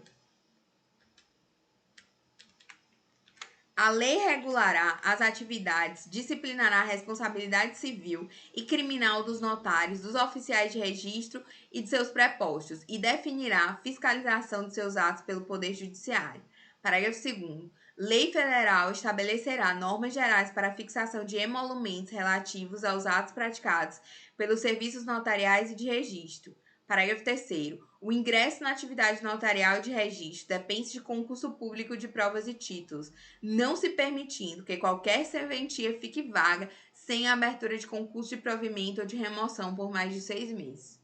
S1: A lei regulará as atividades, disciplinará a responsabilidade civil e criminal dos notários, dos oficiais de registro e de seus prepostos e definirá a fiscalização de seus atos pelo Poder Judiciário. Parágrafo 2º. Lei federal estabelecerá normas gerais para a fixação de emolumentos relativos aos atos praticados pelos serviços notariais e de registro. Parágrafo 3º. O ingresso na atividade notarial e de registro depende de concurso público de provas e títulos, não se permitindo que qualquer serventia fique vaga sem a abertura de concurso de provimento ou de remoção por mais de 6 meses.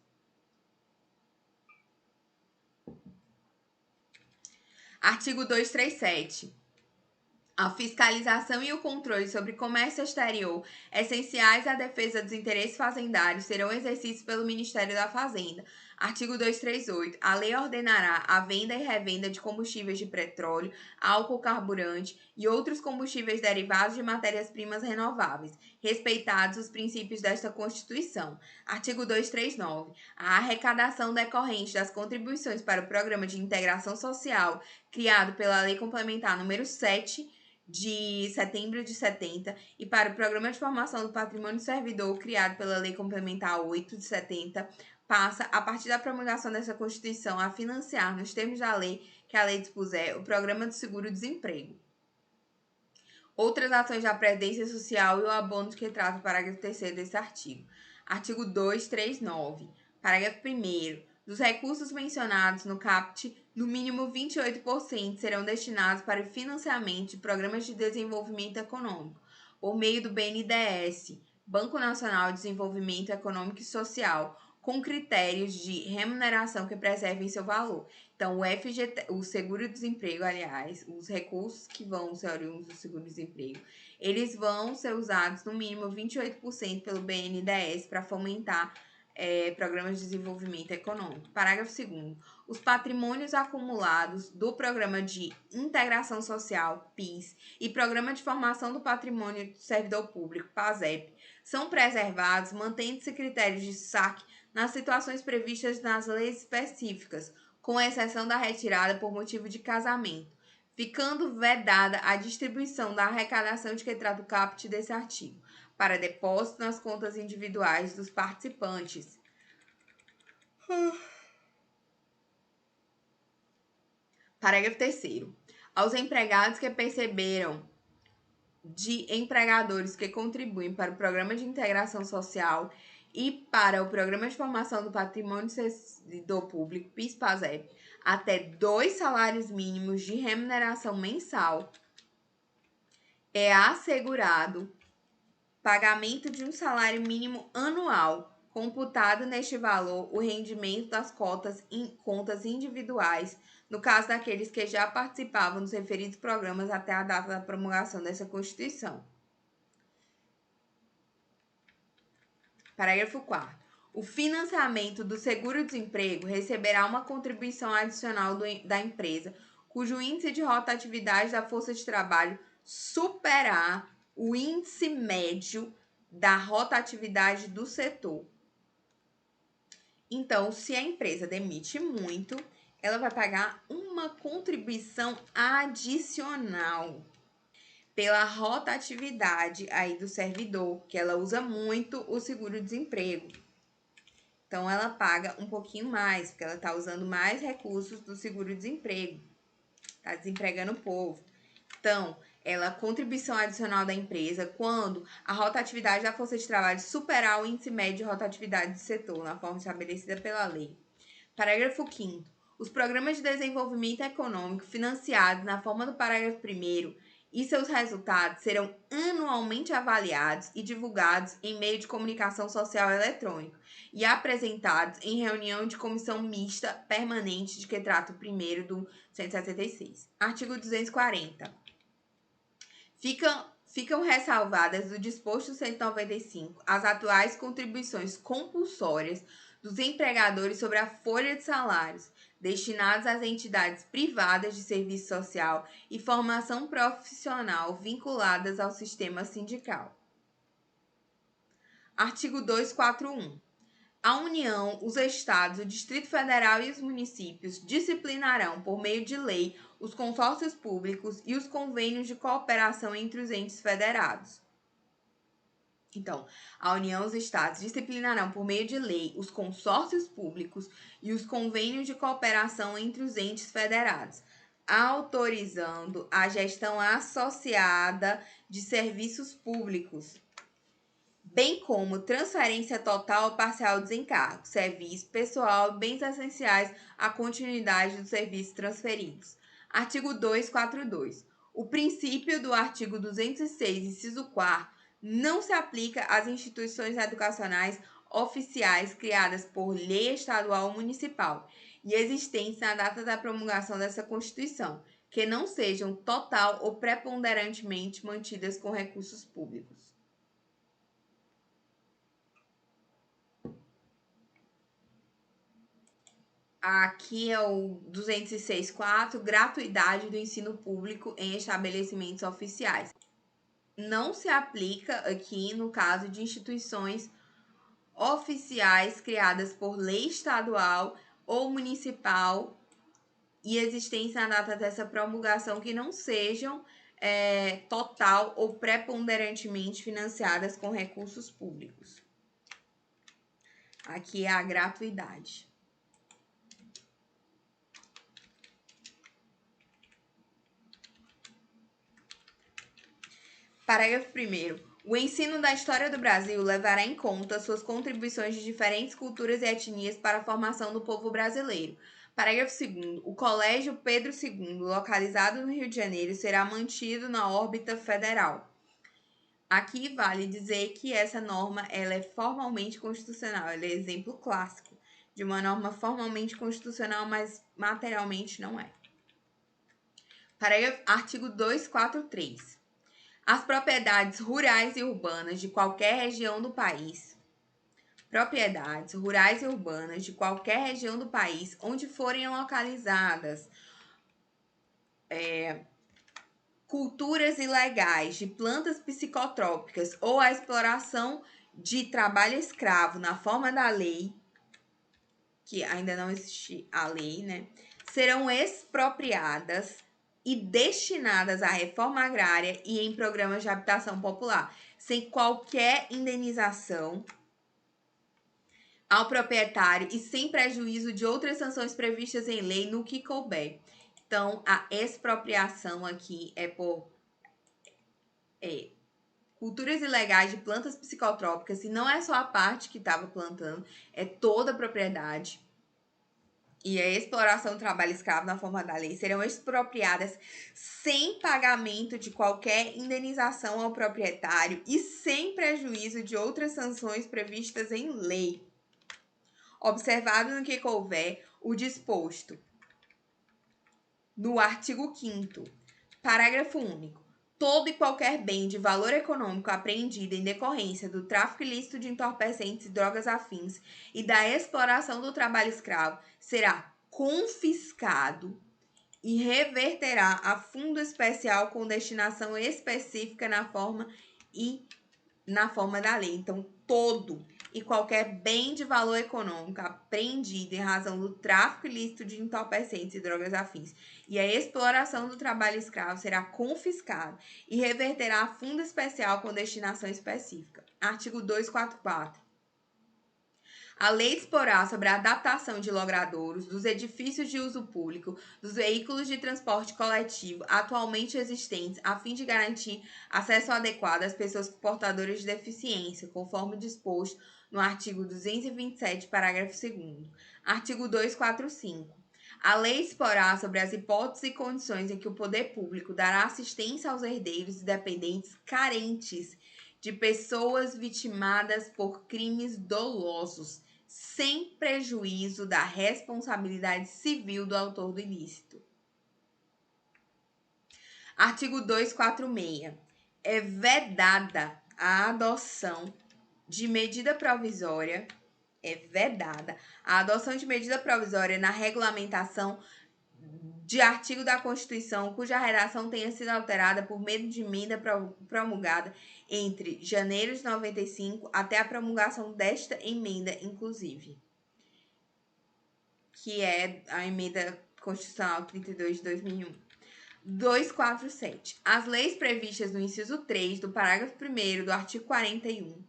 S1: Artigo 237. A fiscalização e o controle sobre comércio exterior, essenciais à defesa dos interesses fazendários, serão exercidos pelo Ministério da Fazenda. Artigo 238. A lei ordenará a venda e revenda de combustíveis de petróleo, álcool carburante e outros combustíveis derivados de matérias-primas renováveis, respeitados os princípios desta Constituição. Artigo 239. A arrecadação decorrente das contribuições para o Programa de Integração Social, criado pela Lei Complementar número 7, de setembro de 70, e para o Programa de Formação do Patrimônio do Servidor, criado pela Lei Complementar 8 de 70, passa, a partir da promulgação dessa Constituição, a financiar, nos termos da lei que a lei dispuser, o Programa de Seguro-Desemprego. Outras ações da Previdência Social e o abono que trata o parágrafo 3º desse artigo. Artigo 239. Parágrafo 1º. Dos recursos mencionados no caput, no mínimo 28% serão destinados para o financiamento de programas de desenvolvimento econômico, por meio do BNDES, Banco Nacional de Desenvolvimento Econômico e Social, com critérios de remuneração que preservem seu valor. Então, o seguro-desemprego, aliás, os recursos que vão ser oriundos do seguro-desemprego, eles vão ser usados no mínimo 28% pelo BNDES para fomentar Programas de Desenvolvimento Econômico. Parágrafo 2º. Os patrimônios acumulados do Programa de Integração Social, PIS, e Programa de Formação do Patrimônio do Servidor Público, PASEP, são preservados, mantendo-se critérios de saque nas situações previstas nas leis específicas, com exceção da retirada por motivo de casamento, ficando vedada a distribuição da arrecadação de que trata o caput desse artigo, para depósito nas contas individuais dos participantes. Parágrafo 3º. Aos empregados que perceberam de empregadores que contribuem para o Programa de Integração Social e para o Programa de Formação do Patrimônio do Servidor Público, PIS/PASEP, até 2 salários mínimos de remuneração mensal, é assegurado pagamento de um salário mínimo anual, computado neste valor o rendimento das cotas em contas individuais, no caso daqueles que já participavam dos referidos programas até a data da promulgação dessa Constituição. Parágrafo 4º. O financiamento do seguro-desemprego receberá uma contribuição adicional da empresa, cujo índice de rotatividade da força de trabalho superar o índice médio da rotatividade do setor. Então, se a empresa demite muito, ela vai pagar uma contribuição adicional pela rotatividade aí do servidor, que ela usa muito o seguro-desemprego. Então, ela paga um pouquinho mais, porque ela está usando mais recursos do seguro-desemprego. Está desempregando o povo. Então, ela contribuição adicional da empresa quando a rotatividade da força de trabalho superar o índice médio de rotatividade do setor, na forma estabelecida pela lei. Parágrafo 5º. Os programas de desenvolvimento econômico financiados na forma do parágrafo 1º e seus resultados serão anualmente avaliados e divulgados em meio de comunicação social eletrônico e apresentados em reunião de comissão mista permanente de que trata o 1º do 176. Artigo 240. Ficam ressalvadas do disposto 195 as atuais contribuições compulsórias dos empregadores sobre a folha de salários destinados às entidades privadas de serviço social e formação profissional vinculadas ao sistema sindical. Artigo 241. A União, os Estados, o Distrito Federal e os municípios disciplinarão, por meio de lei, os consórcios públicos e os convênios de cooperação entre os entes federados. Então, a União e os Estados disciplinarão, por meio de lei, os consórcios públicos e os convênios de cooperação entre os entes federados, autorizando a gestão associada de serviços públicos, bem como transferência total ou parcial de desencargo, serviço, pessoal e bens essenciais à continuidade dos serviços transferidos. Artigo 242. O princípio do artigo 206, inciso 4º, não se aplica às instituições educacionais oficiais criadas por lei estadual ou municipal e existentes na data da promulgação dessa Constituição, que não sejam total ou preponderantemente mantidas com recursos públicos. Aqui é o 206.4, gratuidade do ensino público em estabelecimentos oficiais. Não se aplica aqui no caso de instituições oficiais criadas por lei estadual ou municipal e existentes na data dessa promulgação que não sejam total ou preponderantemente financiadas com recursos públicos. Aqui é a gratuidade. Parágrafo 1º. O ensino da história do Brasil levará em conta suas contribuições de diferentes culturas e etnias para a formação do povo brasileiro. Parágrafo 2º. O Colégio Pedro II, localizado no Rio de Janeiro, será mantido na órbita federal. Aqui vale dizer que essa norma ela é formalmente constitucional. Ela é exemplo clássico de uma norma formalmente constitucional, mas materialmente não é. Artigo 243. As propriedades rurais e urbanas de qualquer região do país propriedades rurais e urbanas de qualquer região do país onde forem localizadas culturas ilegais de plantas psicotrópicas ou a exploração de trabalho escravo na forma da lei, que ainda não existe a lei, né, serão expropriadas e destinadas à reforma agrária e em programas de habitação popular, sem qualquer indenização ao proprietário e sem prejuízo de outras sanções previstas em lei no que couber. Então, a expropriação aqui é por culturas ilegais de plantas psicotrópicas, e não é só a parte que estava plantando, é toda a propriedade. E a exploração do trabalho escravo na forma da lei serão expropriadas sem pagamento de qualquer indenização ao proprietário e sem prejuízo de outras sanções previstas em lei. Observado no que couber o disposto no artigo 5º, parágrafo único. Todo e qualquer bem de valor econômico apreendido em decorrência do tráfico ilícito de entorpecentes e drogas afins e da exploração do trabalho escravo será confiscado e reverterá a fundo especial com destinação específica na forma da lei. Então, todo e qualquer bem de valor econômico apreendido em razão do tráfico ilícito de entorpecentes e drogas afins e a exploração do trabalho escravo será confiscado e reverterá a fundo especial com destinação específica. Artigo 244. A lei disporá sobre a adaptação de logradouros, dos edifícios de uso público, dos veículos de transporte coletivo atualmente existentes, a fim de garantir acesso adequado às pessoas portadoras de deficiência, conforme disposto no artigo 227, parágrafo 2º. Artigo 245. A lei disporá sobre as hipóteses e condições em que o poder público dará assistência aos herdeiros e dependentes carentes de pessoas vitimadas por crimes dolosos, sem prejuízo da responsabilidade civil do autor do ilícito. Artigo 246. É vedada a adoção de medida provisória. Na regulamentação de artigo da Constituição cuja redação tenha sido alterada por meio de emenda promulgada entre janeiro de 95 até a promulgação desta emenda, inclusive, que é a emenda constitucional 32 de 2001. 247. As leis previstas no inciso 3 do parágrafo 1º do artigo 41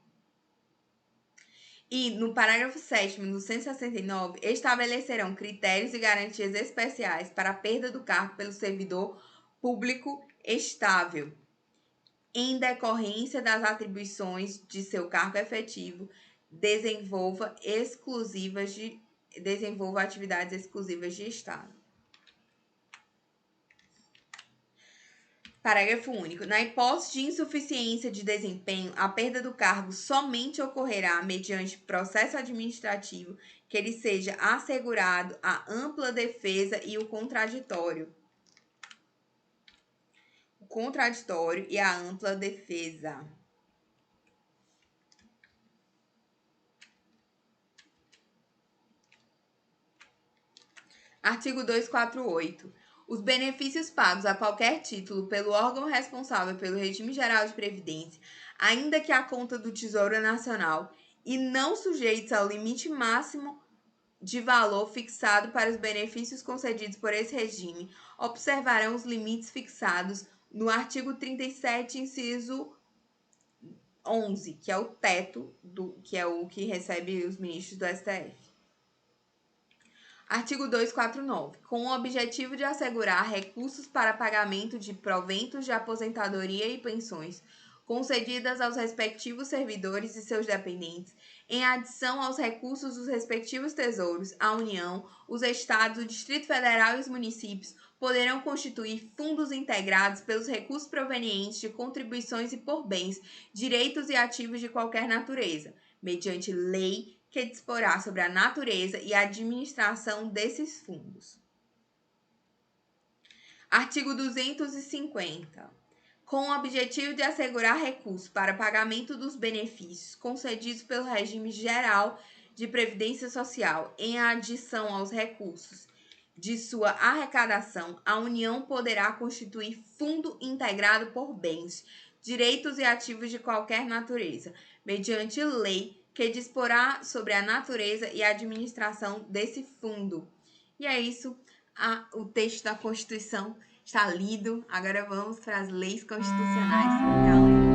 S1: e no parágrafo 7º do 169 estabelecerão critérios e garantias especiais para a perda do cargo pelo servidor público estável, em decorrência das atribuições de seu cargo efetivo, desenvolva atividades exclusivas de Estado. Parágrafo único. Na hipótese de insuficiência de desempenho, a perda do cargo somente ocorrerá mediante processo administrativo que lhe seja assegurado a ampla defesa e o contraditório. O contraditório e a ampla defesa. Artigo 248. Os benefícios pagos a qualquer título pelo órgão responsável pelo regime geral de previdência, ainda que à conta do Tesouro Nacional, e não sujeitos ao limite máximo de valor fixado para os benefícios concedidos por esse regime, observarão os limites fixados no artigo 37, inciso 11, que é o teto, que é o que recebe os ministros do STF. Artigo 249. Com o objetivo de assegurar recursos para pagamento de proventos de aposentadoria e pensões concedidas aos respectivos servidores e seus dependentes, em adição aos recursos dos respectivos tesouros, a União, os Estados, o Distrito Federal e os municípios poderão constituir fundos integrados pelos recursos provenientes de contribuições e por bens, direitos e ativos de qualquer natureza, mediante lei que disporá sobre a natureza e a administração desses fundos. Artigo 250. com o objetivo de assegurar recursos para pagamento dos benefícios concedidos pelo regime geral de previdência social, em adição aos recursos de sua arrecadação, a União poderá constituir fundo integrado por bens, direitos e ativos de qualquer natureza, mediante lei que disporá sobre a natureza e a administração desse fundo. E é isso, o texto da Constituição está lido. Agora vamos para as leis constitucionais, galera.